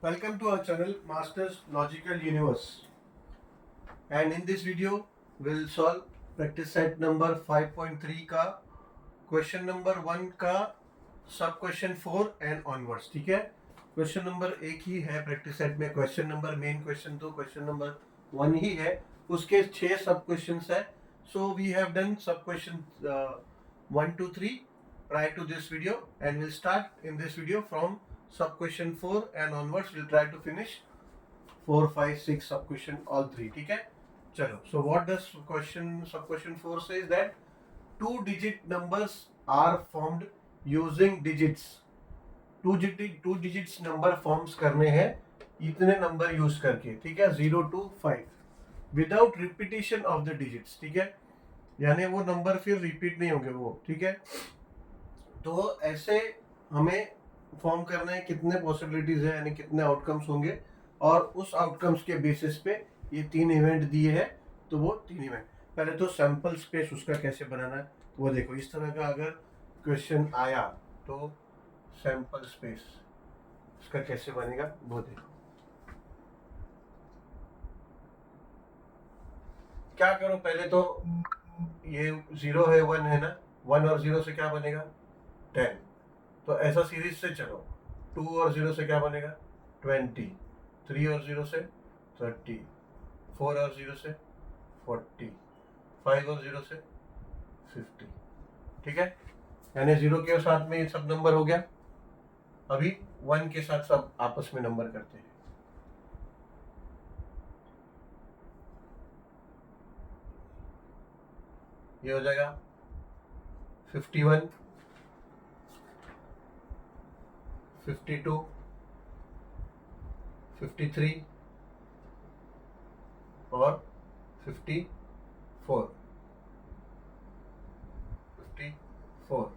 Welcome to our channel Masters Logical Universe, and in this video we'll solve practice set number 5.3 का question number 1 का सब question 4 and onwards. ठीक है, question number एक ही है practice set में. Question number main question तो question number 1 ही है, उसके 6 सब क्वेश्चंस है. सो वी हैव डन सब question 1 to 3 prior to this video, and we'll start in this video from sub question 4 and onwards. We'll try to finish 4, 5, 6 sub question all 3. ठीक है, चलो. So what does sub question 4 says that 2 digit numbers are formed using digits. 2 digits number forms करने हैं इतने number use करके. ठीक है, 0 to 5 without repetition of the digits. ठीक है, यानी वो नंबर फिर रिपीट नहीं होंगे वो. ठीक है, तो ऐसे हमें फॉर्म करना है कितने पॉसिबिलिटीज है, यानी कितने आउटकम्स होंगे, और उस आउटकम्स के बेसिस पे ये 3 इवेंट दिए हैं. तो वो 3 इवेंट, पहले तो सैंपल स्पेस उसका कैसे बनाना है वो देखो. इस तरह का अगर क्वेश्चन आया तो सैंपल स्पेस उसका कैसे बनेगा वो देखो. क्या करो, पहले तो ये 0 है 1 है ना, 1 और 0 से क्या बनेगा 10. तो ऐसा सीरीज से चलो. 2 और 0 से क्या बनेगा 20, 3 और 0 से 30, 4 और 0 से 40, 5 और 0 से 50. ठीक है, यानी 0 के साथ में ये सब नंबर हो गया. अभी 1 के साथ सब आपस में नंबर करते हैं. ये हो जाएगा 51, 52, 53 और 54. 54,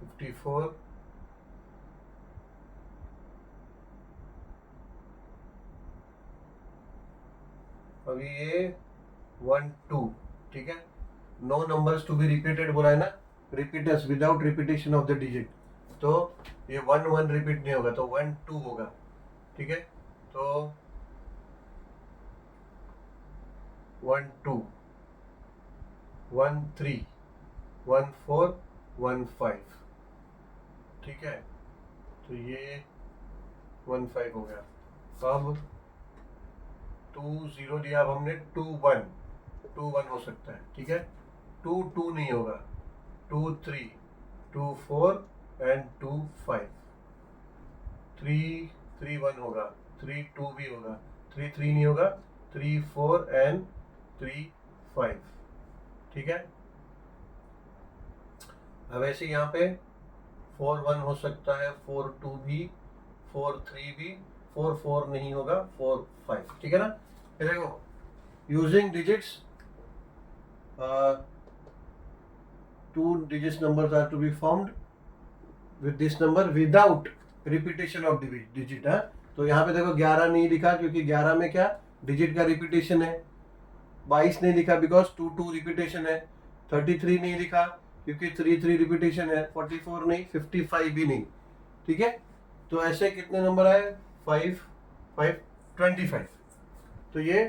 54, अभी ये 1, 2. ठीक है, no numbers to be repeated बोला है ना, repeaters without repetition of the digit. तो ये 1, 1 रिपीट नहीं होगा, तो 1, 2 होगा. ठीक है, तो 1, 2, 1, 3, 1, 4, 1, 5. ठीक है, तो ये 1, 5 हो गया. अब 2, 0 दिया, अब हमने 2, 1. 2, 1 हो सकता है. ठीक है, 2, 2 नहीं होगा. 2, 3, 2, 4 एंड 2, 5. 3, 3, 1 होगा. 3, 2 भी होगा. 3, 3 नहीं होगा. 3, 4 एंड 3, 5. ठीक है, अब ऐसे यहाँ पे 4, 1 हो सकता है, 4, 2 भी, 4, 3 भी, 4, 4 नहीं होगा, 4, 5. ठीक है ना. ये देखो, using digits 2 digits numbers are to be formed with this number without repetition of digit. है, तो यहाँ पे देखो 11 नहीं लिखा क्योंकि 11 में क्या डिजिट का रिपीटेशन है. 22 नहीं लिखा बिकॉज 2, 2 रिपीटेशन है. 33 नहीं लिखा क्योंकि 3, 3 रिपीटेशन है. 44 नहीं, 55 भी नहीं. ठीक है, तो ऐसे कितने नंबर आए 5, 5, 25. तो ये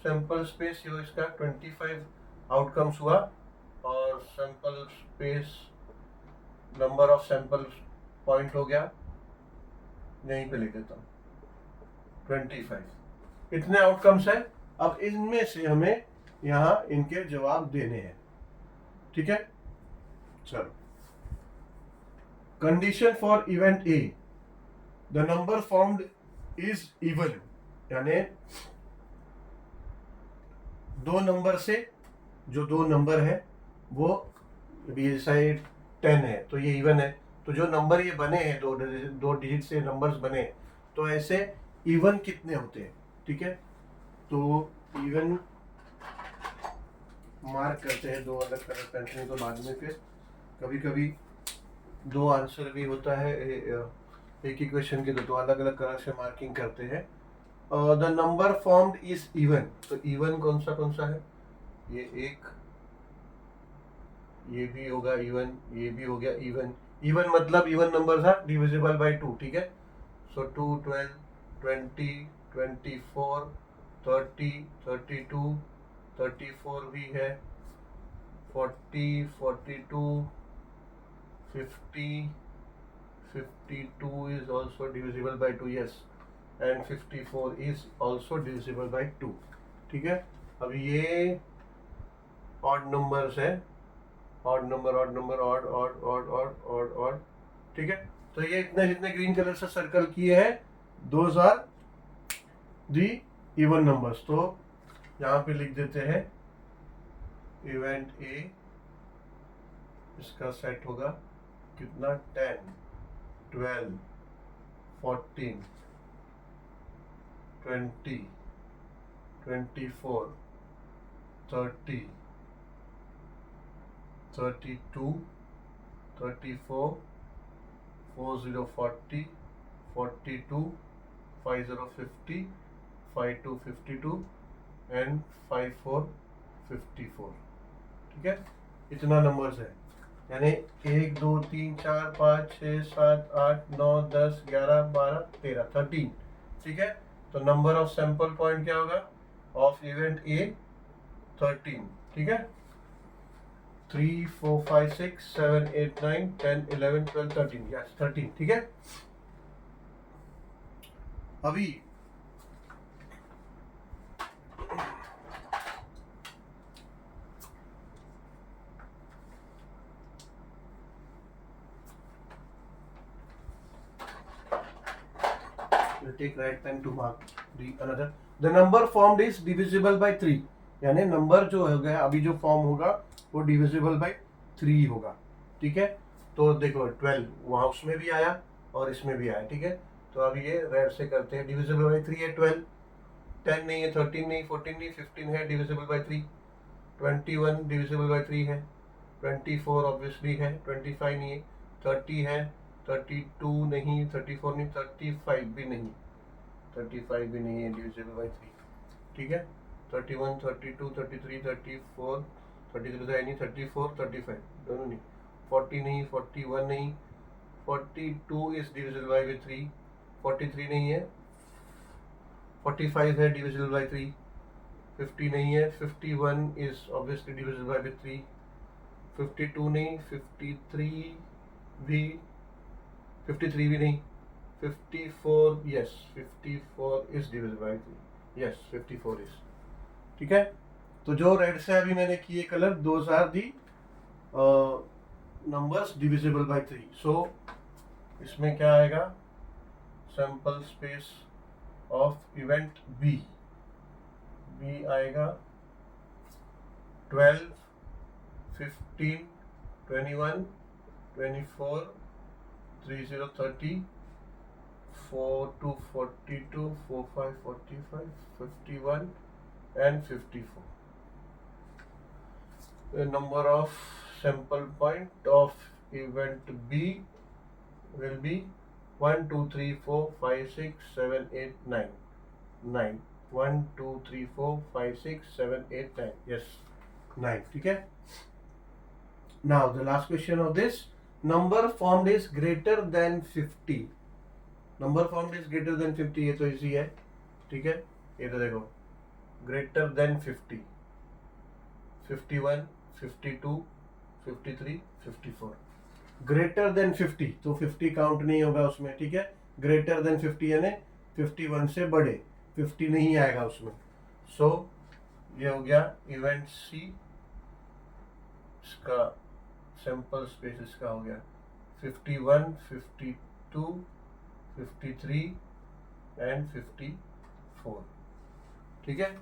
सैंपल स्पेस जो इसका 25 आउटकम्स हुआ, और sample space number of sample point हो गया, यहीं पे लिख देता हूँ 25. इतने आउटकम्स है. अब इनमें से हमें यहाँ इनके जवाब देने हैं. ठीक है, चलो. Condition for event A, the number formed is even, यानी 2 नंबर से जो 2 नंबर है वो जैसा 10 है तो ये इवन है. तो जो नंबर ये बने हैं 2 डिजिट से नंबर्स बने, तो ऐसे इवन कितने होते हैं. ठीक है, तो इवन मार्क करते हैं 2 अलग कलर पेंसिल. तो बाद में फिर कभी कभी 2 आंसर भी होता है एक ही क्वेश्चन के, तो अलग अलग कलर से मार्किंग करते हैं. The number formed is even. तो इवन कौन सा है, ये 1, ये भी होगा इवन, ये भी हो गया इवन। इवन मतलब even numbers are divisible by 2, ठीक है। सो 2, 12, 20, 24, 30, 32, 34 भी है, 40, 42, 50, 52 is also divisible by 2, yes, and 54 is also divisible by 2, ठीक है। अब ये ऑड नंबर्स है, odd number, odd number, odd odd odd odd odd odd, ठीक है। तो ये इतने जितने ग्रीन कलर से सर्कल किए हैं, those are the even numbers. तो यहाँ पे लिख देते हैं इवेंट ए, इसका सेट होगा कितना, 10, 12, 14, 20, 24, 30, 32, 34, 40, 40, 42, 50, 50, 52, 52 एंड 54, 54, ठीक है। इतना नंबर्स है, यानी 1, 2, 3, 4, 5, 6, 7, 8, 9, 10, 11, 12, 13, 13, ठीक है। तो नंबर ऑफ सैंपल पॉइंट क्या होगा ऑफ इवेंट ए, 13, ठीक है। 3, 4, 5, 6, 7, 8, 9, 10, 11, 12, 13, यस 13, ठीक है। अभी take right time to mark the another, the number formed is divisible by 3, यानी नंबर जो हो गया अभी जो फॉर्म होगा वो डिविजिबल बाय 3 होगा, ठीक है। तो देखो 12 वहां उसमें भी आया और इसमें भी आया, ठीक है। तो अब ये रेड से करते हैं, डिविजिबल बाय 3 है 12, 10 नहीं है, 13 नहीं, 14 नहीं, 15 है, डिविजिबल बाय 3, 21 डिविजिबल बाय 3 है, 24 ऑब्वियसली है, 25 नहीं है, 30 है, 32 नहीं, 34 नहीं, 35 भी नहीं, 35 भी नहीं है डिविजिबल बाय 3, ठीक है। 31, 32, 33, 34, 33 तो है नहीं, 34, 35 दोनों नहीं, 40 नहीं, 41 नहीं, 42 इज डिविजिबल बाय 3, 43 नहीं है, 45 है डिविजिबल बाय 3, 50 नहीं है, 51 इज ऑब्वियसली डिविजिबल बाय 3, 52 नहीं, 53 भी, 53 भी नहीं, 54, yes 54 is divisible by 3, yes 54 is, ठीक है। तो जो रेड से अभी मैंने किए colour, those are the numbers divisible by 3। So इसमें क्या आएगा, sample space of event B, B आएगा 12, 15, 21, 24, 30, 30, 4 to 42, 45, 45, 51 and 54. The number of sample point of event B will be 1, 2, 3, 4, 5, 6, 7, 8, 9. 9. 1, 2, 3, 4, 5, 6, 7, 8, 9. Yes, 9. ठीक है. Now the last question of this, number formed is greater than 50. Number formed is greater than 50, ये तो easy है, ठीक है. ये तो देखो, greater than 50, 51, 52, 53, 54. ग्रेटर देन 50, तो 50 काउंट नहीं होगा उसमें, ठीक है. ग्रेटर देन 50 यानी 51 से बड़े, 50 नहीं आएगा उसमें. सो ये हो गया इवेंट सी, इसका सैंपल स्पेस इसका हो गया 51, 52, 53 एंड 54, ठीक है.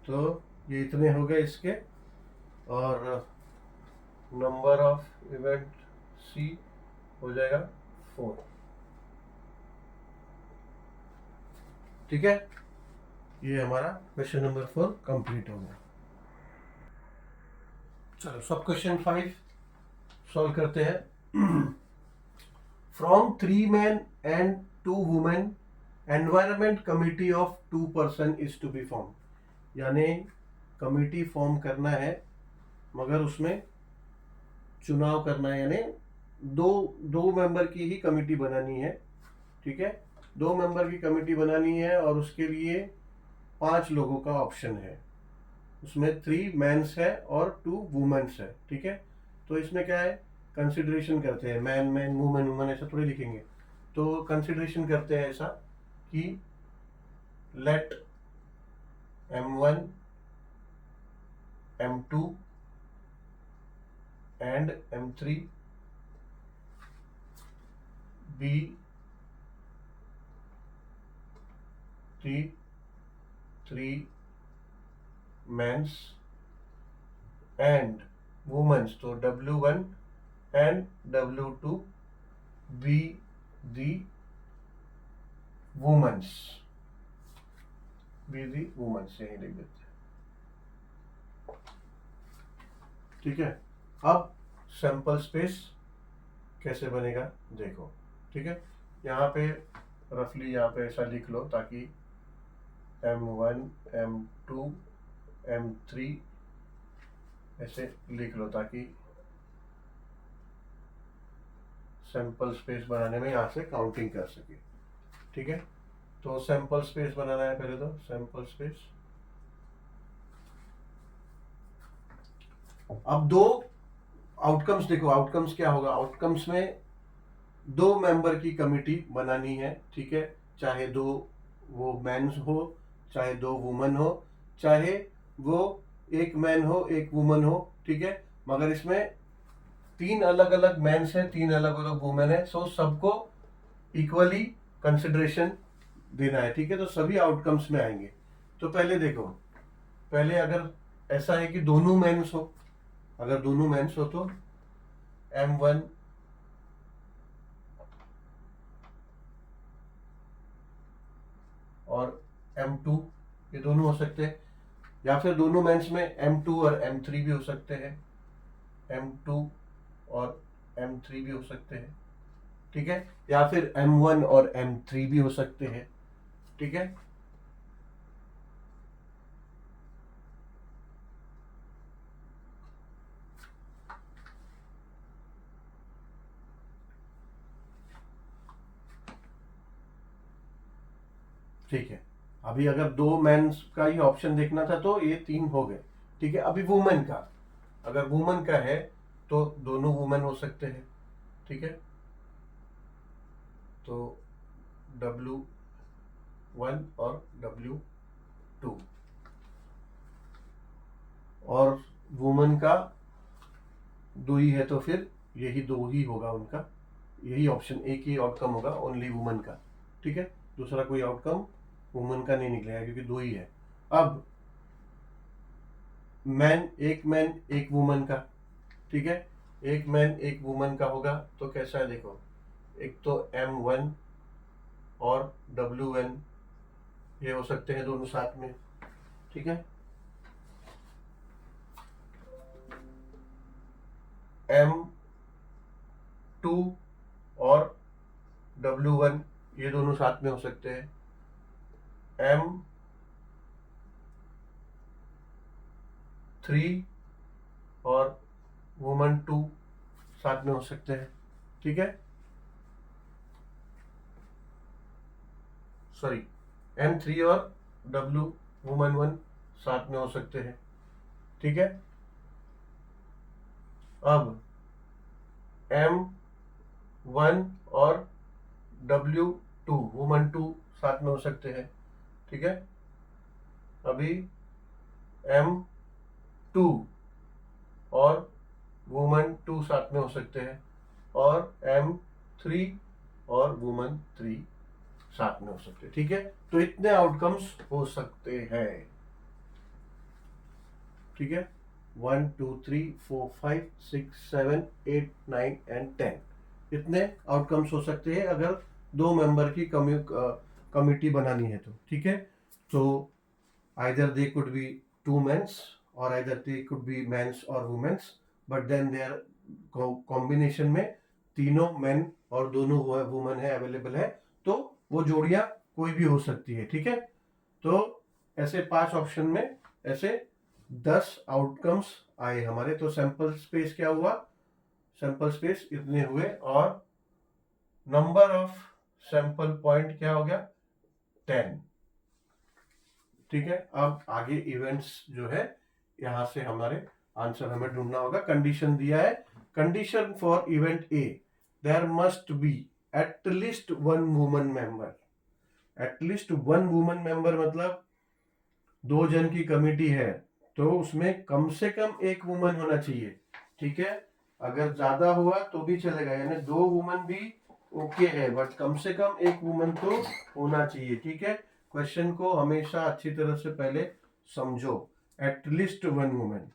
तो ये इतने हो गए इसके, और नंबर ऑफ इवेंट सी हो जाएगा 4, ठीक है. ये हमारा क्वेश्चन नंबर 4 कंप्लीट हो गया. चलो सब क्वेश्चन 5 सॉल्व करते हैं. From 3 men and 2 women, environment committee of 2 person is to be form. यानी कमिटी फॉर्म करना है, मगर उसमें चुनाव करना है, यानी दो दो मेंबर की ही कमेटी बनानी है, ठीक है। 2 मेंबर की कमेटी बनानी है और उसके लिए 5 लोगों का ऑप्शन है। उसमें 3 मेंस है और 2 वुमेन्स है, ठीक है। तो इसमें क्या है, कंसिडरेशन करते हैं, मैन मैन वुमेन वुमेन ऐसा थोड़ी लिखेंगे। तो कंसिडरेशन करते हैं ऐसा कि late M1 M2 and M3 be the 3 men's and women's, तो W1 and W2 be the women's, यही लिख देते हैं, ठीक है। अब सैंपल स्पेस कैसे बनेगा देखो, ठीक है। यहाँ पे रफली यहाँ पे ऐसा लिख लो ताकि M1 M2 M3 ऐसे लिख लो ताकि सैंपल स्पेस बनाने में यहाँ से काउंटिंग कर सके, ठीक है। तो सैंपल स्पेस बनाना है पहले, तो सैंपल स्पेस। अब 2 आउटकम्स देखो, आउटकम्स क्या होगा, आउटकम्स में 2 मेंबर की कमिटी बनानी है, ठीक है। चाहे 2 वो मैन्स हो, चाहे 2 वुमन हो, चाहे वो 1 मैन हो 1 वुमन हो, ठीक है। मगर इसमें 3 अलग अलग मैन्स है, 3 अलग अलग वुमेन है, सो सबको इक्वली कंसिडरेशन देना है, ठीक है। तो सभी आउटकम्स में आएंगे। तो पहले देखो, पहले अगर ऐसा है कि दोनों मेंस हो, अगर दोनों मेंस हो तो M1 और M2 ये दोनों हो सकते हैं, या फिर दोनों मेंस में M2 और M3 भी हो सकते हैं, M2 और M3 भी हो सकते हैं, ठीक है। या फिर M1 और M3 भी हो सकते हैं, ठीक है। ठीक है, अभी अगर 2 मेंस का ही ऑप्शन देखना था तो ये 3 हो गए, ठीक है। अभी वुमेन का, अगर वुमेन का है तो दोनों वुमेन हो सकते हैं, ठीक है। तो W1 और W2, और वुमेन का 2 ही है तो फिर यही 2 ही होगा उनका, यही ऑप्शन, एक ही आउटकम होगा ओनली वुमेन का, ठीक है। दूसरा कोई आउटकम वुमेन का नहीं निकलेगा क्योंकि 2 ही है। अब मैन एक वुमन का, ठीक है। एक मैन एक वुमन का होगा तो कैसा है देखो, एक तो M1 और W1 ये हो सकते हैं दोनों साथ में, ठीक है। M2 और W1 ये दोनों साथ में हो सकते हैं, M3 और वुमन 2 साथ में हो सकते हैं, ठीक है। सॉरी, M3 और W वुमन 1 साथ में हो सकते हैं, ठीक है। अब M1 और W2 वुमन 2 साथ में हो सकते हैं, ठीक है। अभी M2 और वुमन 2 साथ में हो सकते हैं, और M3 और वुमन 3 साथ में हो सकते हैं, ठीक है। तो इतने आउटकम्स हो सकते हैं, ठीक है। 1 2 3 4 5 6 7 8 9 एंड 10 इतने आउटकम्स हो सकते हैं अगर 2 मेंबर की कमिटी बनानी है तो, ठीक है। तो either they could be 2 mens और either they could be mens और womens, but then their combination में तीनों मेन और दोनों वुमेन है अवेलेबल है, तो वो जोड़ियां कोई भी हो सकती है, ठीक है। तो ऐसे 5 ऑप्शन में ऐसे 10 आउटकम्स आए हमारे। तो सैंपल स्पेस क्या हुआ, सैंपल स्पेस इतने हुए और नंबर ऑफ सैंपल पॉइंट क्या हो गया 10। ठीक है, अब आगे इवेंट्स जो है यहां से हमारे आंसर हमें ढूंढना होगा। कंडीशन दिया है, condition for event A, there must be at least one woman member. At least one woman member मतलब 2 जन की कमिटी है तो उसमें कम से कम एक वुमन होना चाहिए। ठीक है, अगर ज्यादा हुआ तो भी चलेगा, यानी 2 वुमन भी ओके है, बट कम से कम एक वुमन तो होना चाहिए। ठीक है, क्वेश्चन को हमेशा अच्छी तरह से पहले समझो। एटलीस्ट वन वुमन,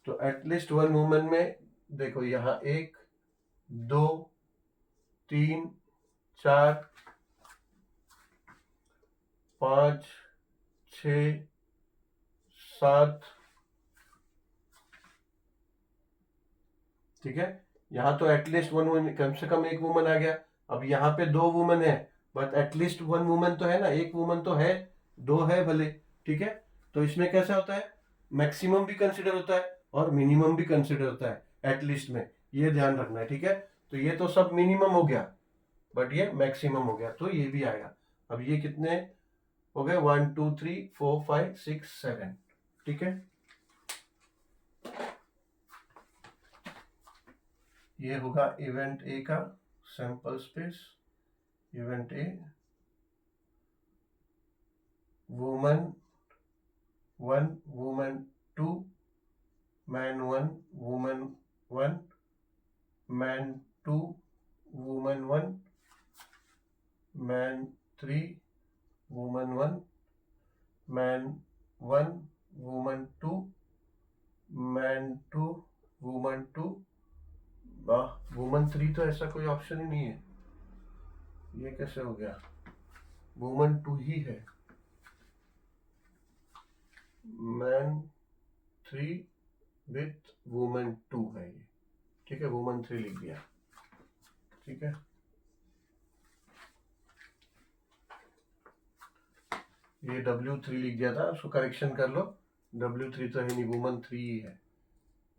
तो एटलीस्ट वन वुमन में देखो यहाँ 1 2 3 4 5 6 7। ठीक है, यहाँ तो एटलीस्ट वन वुमन, कम से कम एक वुमन आ गया। अब यहाँ पे 2 वुमन है बट एटलीस्ट वन वुमन तो है ना, एक वुमन तो है, 2 है भले। ठीक है, तो इसमें कैसा होता है, मैक्सिमम भी कंसिडर होता है और मिनिमम भी कंसिडर होता है एटलीस्ट में, ये ध्यान रखना है। ठीक है, तो ये तो सब मिनिमम हो गया बट ये मैक्सिमम हो गया, तो ये भी आएगा। अब ये कितने हो गए, 1 2 3 4 5 6 7। ठीक है, ये होगा इवेंट ए का sample space. Event A, woman 1 woman 2 man 1 woman 1 man 2 woman 1 man 3 woman 1 man 1 woman 2 man 2 woman 2। Woman 3 तो ऐसा कोई ऑप्शन ही नहीं है, ये कैसे हो गया, वुमन 2 ही है। मैन 3 विथ वुमन 2 है ये। ठीक है, वुमन 3 लिख दिया। ठीक है, ये W3 लिख दिया था, उसको करेक्शन कर लो। W3 तो है नहीं, वुमन 3 ही है,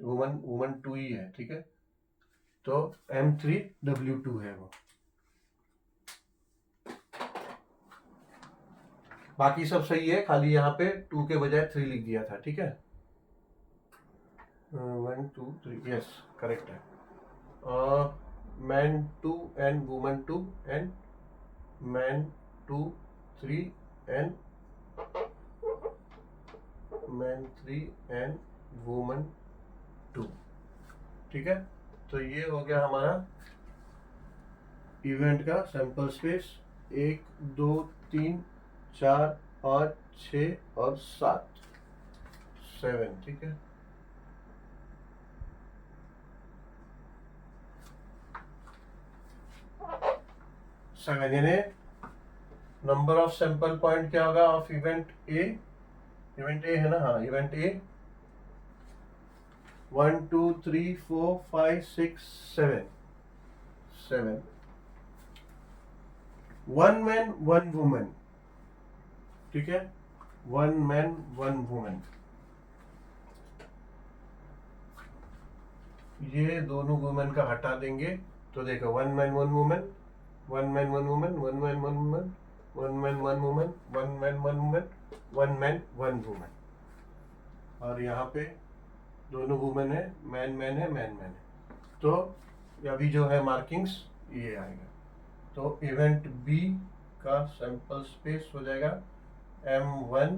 वुमन 2 ही है। ठीक है, तो M3 W2 है वो। बाकी सब सही है, खाली यहाँ पे 2 के बजाय 3 लिख दिया था। ठीक है, 1 2 3 यस करेक्ट है। Man 2 and woman 2 and man 2 3 and man 3 and woman 2। ठीक है, तो ये हो गया हमारा इवेंट का सैंपल स्पेस। 1 2 3 4 5 6 और 7 7। ठीक है, सेवन, यानी नंबर ऑफ सैंपल पॉइंट क्या होगा of event A. Event A है ना, हाँ इवेंट ए 1 2 3 4 5 6 7 7। 1 man 1 woman. ठीक है, 1 मैन 1 वुमन, ये दोनों वुमन का हटा देंगे तो देखो 1 man 1 woman 1 man 1 woman 1 man 1 woman 1 man 1 woman 1 man 1 woman 1 man 1 woman. और यहाँ पे दोनों वुमन है, मैन मैन है, मैन मैन है, तो अभी जो है मार्किंग्स ये आएगा। तो इवेंट बी का सैंपल स्पेस हो जाएगा M1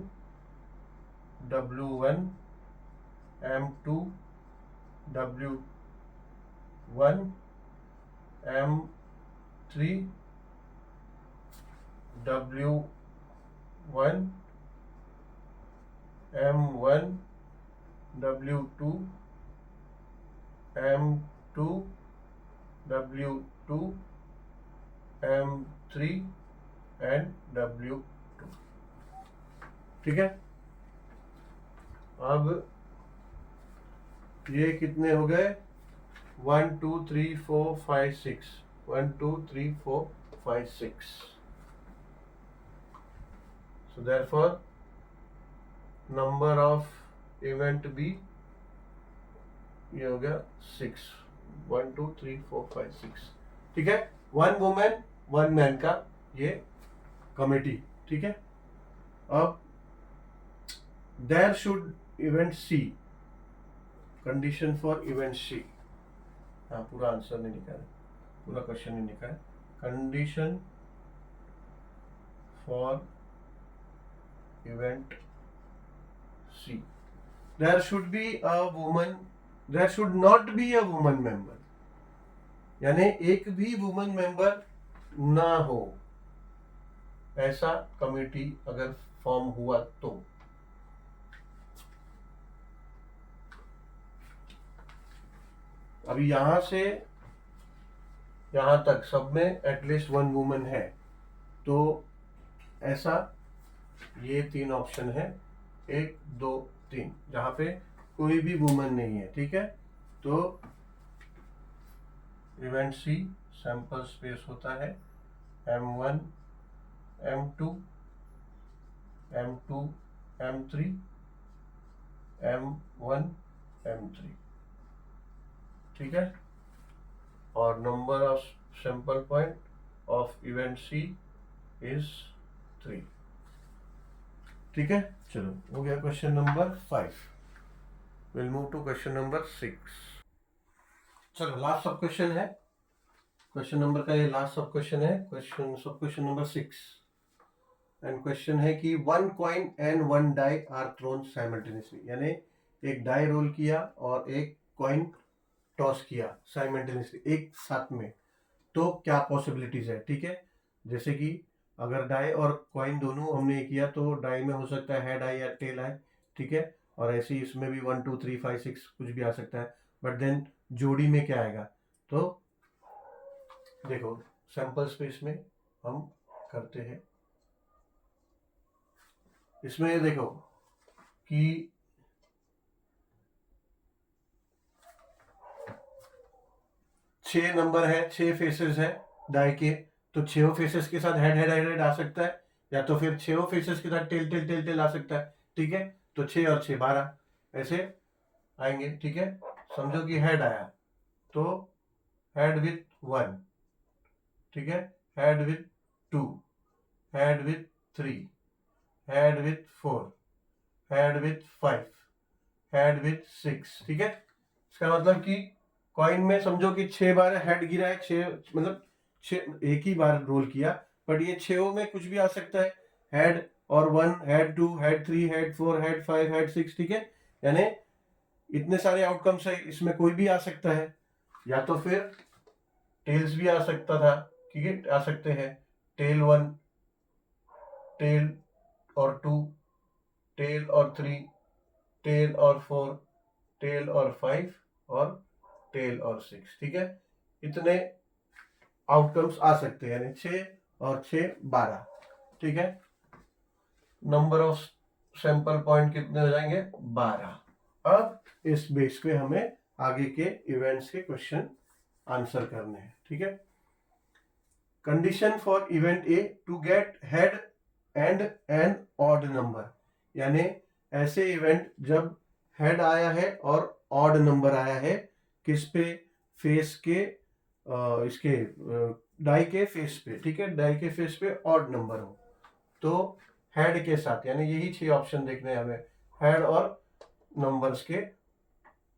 W1 M2 W1 M3 W1 M1 W2 M2 W2 M3 and W2। ठीक है, अब ये कितने हो गए, 1 2 3 4 5 6 1 2 3 4 5 6। So therefore number of event B ये हो गया 6, 1 2 3 4 5 6, ठीक है। 1 वुमेन 1 मैन का ये कमेटी, ठीक है। अब there should event C, condition for event C, हाँ पूरा आंसर नहीं लिखा है, पूरा क्वेश्चन नहीं लिखा है। Condition for event C, there should be a woman, there should not be a woman member, यानी एक भी वुमन मेंबर ना हो, ऐसा कमेटी अगर फॉर्म हुआ तो। अभी यहां से यहां तक सब में एटलीस्ट 1 वुमन है, तो ऐसा ये 3 ऑप्शन है, 1 2 3, जहां पे कोई भी वुमन नहीं है, ठीक है। तो इवेंट सी सैंपल स्पेस होता है M1 M2 M2 M3 M1 M3, ठीक है। और number of sample point of event C is 3, ठीक है। चलो हो गया question number 5। Will move to question number 6। चलो लास्ट सब क्वेश्चन है, क्वेश्चन नंबर का ये लास्ट सब क्वेश्चन है, सब क्वेश्चन नंबर 6। एंड क्वेश्चन है कि 1 coin and 1 die are thrown simultaneously, यानी एक डाई रोल किया और एक कॉइन टॉस किया साइमल्टेनियसली, एक साथ में, तो क्या पॉसिबिलिटीज है, ठीक है। जैसे कि अगर डाई और कॉइन दोनों हमने किया तो डाई में हो सकता है हेड आए या टेल आए, ठीक है। और ऐसे ही इसमें भी 1 2 3 5 6 कुछ भी आ सकता है, बट देन जोड़ी में क्या आएगा, तो देखो सैंपल स्पेस में हम करते हैं, इसमें देखो कि 6 नंबर है, 6 फेसेस है डाई के, तो 6 फेसेस के साथ हेड हेड हेड हेड आ सकता है, या तो फिर 6 फेसेस के साथ टेल टेल टेल टेल आ सकता है, ठीक है। तो 6 और 6 12 ऐसे आएंगे, ठीक है। समझो कि हेड आया तो हेड विथ 1, ठीक है, head with 2, head with 3, head with 4, head with 5, head with 6, ठीक है। इसका मतलब कि कॉइन में समझो कि 6 बार हेड गिरा है, 6 मतलब 6 एक ही बार रोल किया, बट ये 6 में कुछ भी आ सकता है, हेड और 1, head 2, head 3, head 4, head 5, head 6, ठीक है। यानी इतने सारे आउटकम्स है, इसमें कोई भी आ सकता है, या तो फिर टेल्स भी आ सकता था, ठीक है, आ सकते हैं टेल 1, टेल और 2, टेल और 3, टेल और 4, टेल और 5 और टेल और 6, ठीक है। इतने आउटकम्स आ सकते हैं, यानी 6 और 6 12, ठीक है। नंबर ऑफ सैंपल पॉइंट कितने हो जाएंगे, 12। अब इस बेस पे हमें आगे के इवेंट्स के क्वेश्चन आंसर करने हैं, ठीक है। Condition for event A to get head and an odd number, यानी ऐसे इवेंट जब हेड आया है और ऑड नंबर आया है, किस पे, फेस के इसके डाई के फेस पे, ठीक है, डाई के फेस पे ऑड नंबर हो तो हेड के साथ, यानी यही 6 ऑप्शन देखने हैं हमें, हेड और नंबर्स के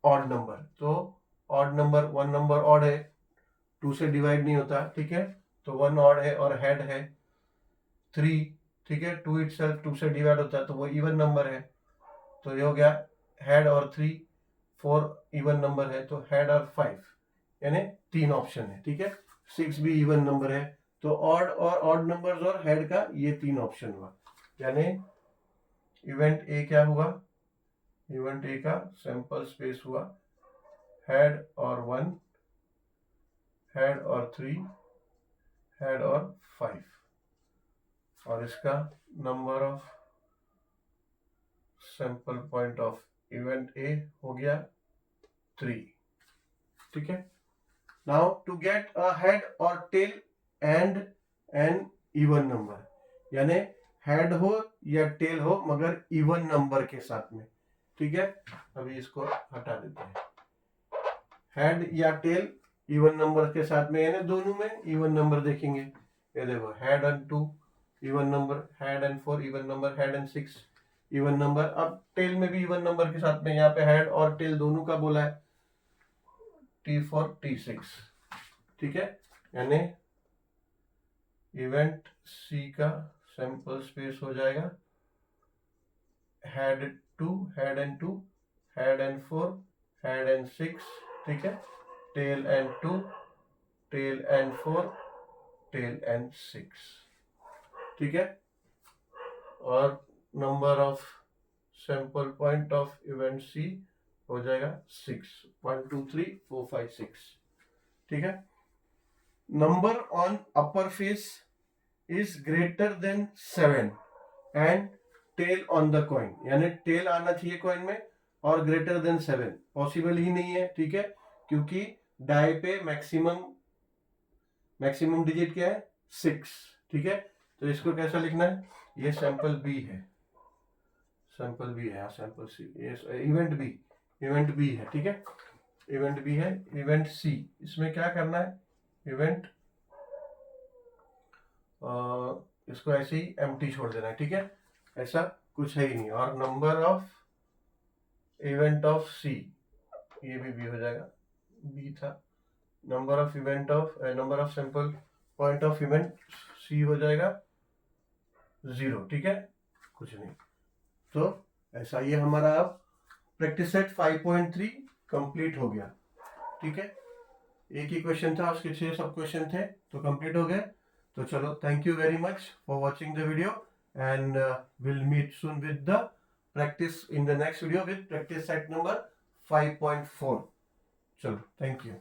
ऑड नंबर, तो ऑड नंबर 1 नंबर ऑड है, 2 से डिवाइड नहीं होता, ठीक है, तो 1 ऑड है और हेड है 3, ठीक है, 2 इटसेल्फ 2 से डिवाइड होता है तो वो इवन नंबर है, तो ये हो गया हेड और 3, 4 इवन नंबर है तो हेड और 5, यानी 3 ऑप्शन है, ठीक है। 6 भी इवन नंबर है, तो ऑड और ऑड नंबर्स और हेड का ये 3 ऑप्शन हुआ, यानी इवेंट ए क्या हुआ, इवेंट ए का सैंपल स्पेस हुआ हेड और 1, हेड और 3, हेड और 5, और इसका number of sample point of event A हो गया 3, ठीक है। Now to get a head और tail and an even number, यानी हेड हो या टेल हो मगर इवन नंबर के साथ में, ठीक है। अभी इसको हटा देते हैं, हेड या टेल इवन नंबर के साथ में, यानी दोनों में इवन नंबर देखेंगे। ये देखो head and 2 even number, head and 4 even number, head and 6 even number. अब टेल में भी इवन नंबर के साथ में, यहाँ पे हेड और टेल दोनों का बोला है T4 T6, ठीक है। यानी इवेंट सी का सैंपल स्पेस हो जाएगा head 2, head and 2, head and 4, head and 6, ठीक है। Tail and 2, tail and 4, tail and 6, ठीक है। और number of sample point of event C हो जाएगा 6, 1 2 3 4 5 6, ठीक है। Number on upper face is greater than 7 and tail on the coin, यानी टेल आना चाहिए कॉइन में और ग्रेटर देन 7 पॉसिबल ही नहीं है, ठीक है, क्योंकि डाई पे मैक्सिमम डिजिट क्या है 6, ठीक है। तो इसको कैसा लिखना है, ये सैंपल बी है, सैंपल बी है, सैंपल सी, इवेंट बी है, ठीक है। इवेंट बी है। इवेंट सी, इसमें क्या करना है, इवेंट इसको ऐसे ही एम्प्टी छोड़ देना है, ठीक है, ऐसा कुछ है ही नहीं। और number of event of C, ये भी बी हो जाएगा, बी था। Number of sample point of event C हो जाएगा 0, ठीक है, कुछ नहीं। तो ऐसा ये हमारा अब प्रैक्टिस सेट 5.3 कंप्लीट हो गया, ठीक है। एक ही क्वेश्चन था, उसके 6 सब क्वेश्चन थे, तो कंप्लीट हो गए। तो चलो, thank you very much for watching the video and will meet soon with the practice in the next video with practice set number 5.4. चलो, थैंक यू।